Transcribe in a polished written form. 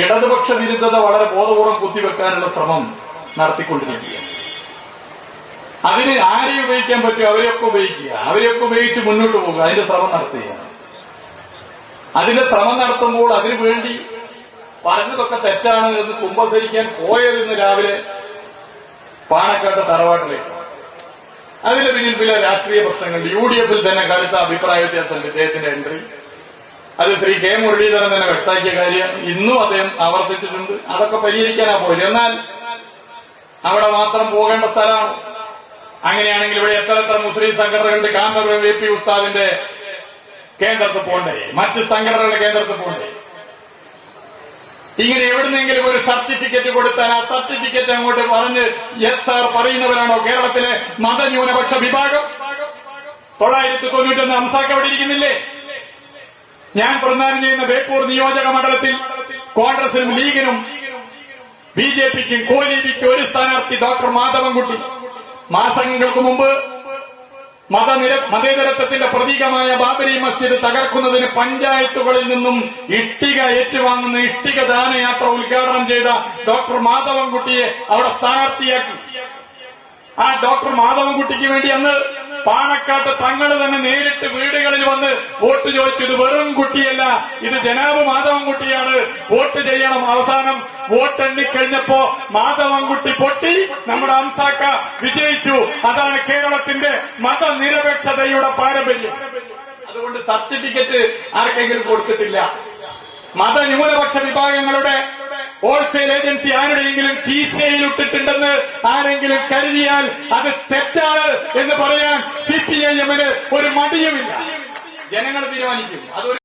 ഇടതുപക്ഷ വിരുദ്ധത വളരെ ബോധപൂർവം കുത്തിവെക്കാനുള്ള ശ്രമം നടത്തിക്കൊണ്ടിരിക്കുകയാണ്. അതിന് ആരെ ഉപയോഗിക്കാൻ പറ്റുമോ അവരെയൊക്കെ ഉപയോഗിക്കുക, അവരെയൊക്കെ ഉപയോഗിച്ച് മുന്നോട്ട് പോകുക, അതിന്റെ ശ്രമം നടത്തുകയാണ്. അതിന്റെ ശ്രമം നടത്തുമ്പോൾ അതിനു വേണ്ടി പറഞ്ഞതൊക്കെ തെറ്റാണ് എന്ന് കുമ്പസരിക്കാൻ പോയതിന്ന് രാവിലെ പാണക്കാട്ട് തറവാട്ടിലേക്ക്. അതിന്റെ പിന്നിൽ ചില രാഷ്ട്രീയ പ്രശ്നങ്ങൾ, UDF-ൽ തന്നെ കടുത്ത അഭിപ്രായ വ്യത്യാസമുണ്ട് ഇദ്ദേഹത്തിന്റെ എൻട്രി. അത് ശ്രീ കെ മുരളീധരൻ തന്നെ വ്യക്തമാക്കിയ കാര്യം ഇന്നും അദ്ദേഹം ആവർത്തിച്ചിട്ടുണ്ട്. അതൊക്കെ പരിഹരിക്കാനാ പോയത്. എന്നാൽ അവിടെ മാത്രം പോകേണ്ട സ്ഥലമാണ്. അങ്ങനെയാണെങ്കിൽ ഇവിടെ എത്ര മുസ്ലിം സംഘടനകളുടെ കാന്തപുര VP ഉസ്താദിന്റെ കേന്ദ്രത്തിൽ പോകണ്ടേ, മറ്റ് സംഘടനകളുടെ കേന്ദ്രത്തിൽ പോകണ്ടേ? ഇങ്ങനെ എവിടുന്നെങ്കിലും ഒരു സർട്ടിഫിക്കറ്റ് കൊടുത്താൽ ആ സർട്ടിഫിക്കറ്റ് അങ്ങോട്ട് പറഞ്ഞ് യെസ് സാർ പറയുന്നവരാണോ കേരളത്തിലെ മതന്യൂനപക്ഷ വിഭാഗം? 991 അംസാക്ക് അവിടെ ഇരിക്കുന്നില്ലേ? ഞാൻ പ്രതിനിധാനം ചെയ്യുന്ന ബേപ്പൂർ നിയോജക മണ്ഡലത്തിൽ കോൺഗ്രസിനും ലീഗിനും BJPക്കും കോലീബിക്കും ഒരു സ്ഥാനാർത്ഥി ഡോക്ടർ മാധവൻകുട്ടി. മാസങ്ങൾക്ക് മുമ്പ് മതേതരത്വത്തിന്റെ പ്രതീകമായ ബാബരി മസ്ജിദ് തകർക്കുന്നതിന് പഞ്ചായത്തുകളിൽ നിന്നും ഇഷ്ടിക ഏറ്റുവാങ്ങുന്ന ഇഷ്ടിക ദാനയാത്ര ഉദ്ഘാടനം ചെയ്ത ഡോക്ടർ മാധവൻകുട്ടിയെ അവിടെ സ്ഥാനാർത്ഥിയാക്കി. ആ ഡോക്ടർ മാധവൻകുട്ടിക്ക് വേണ്ടി അന്ന് പാണക്കാട്ട് തങ്ങൾ തന്നെ നേരിട്ട് വീടുകളിൽ വന്ന് വോട്ട് ചോദിച്ചു. ഇത് വെറും കുട്ടിയല്ല, ഇത് ജനാബ് മാധവൻകുട്ടിയാണ്, വോട്ട് ചെയ്യണം. അവസാനം വോട്ട് എണ്ണിക്കഴിഞ്ഞപ്പോ മാധവൻകുട്ടി പൊട്ടി, നമ്മുടെ അംസാക്ക വിജയിച്ചു. അതാണ് കേരളത്തിന്റെ മതനിരപേക്ഷതയുടെ പാരമ്പര്യം. അതുകൊണ്ട് സർട്ടിഫിക്കറ്റ് ആർക്കെങ്കിലും കൊടുത്തിട്ടില്ല. മതന്യൂനപക്ഷ വിഭാഗങ്ങളുടെ ഹോൾസെയിൽ ഏജൻസി ആരുടെയെങ്കിലും കീശയിലിട്ടിട്ടുണ്ടെന്ന് ആരെങ്കിലും കരുതിയാൽ അത് തെറ്റാണ് എന്ന് പറയാൻ CPIM-ന് ഒരു മടിയുമില്ല. ജനങ്ങൾ തീരുമാനിക്കും. അതൊരു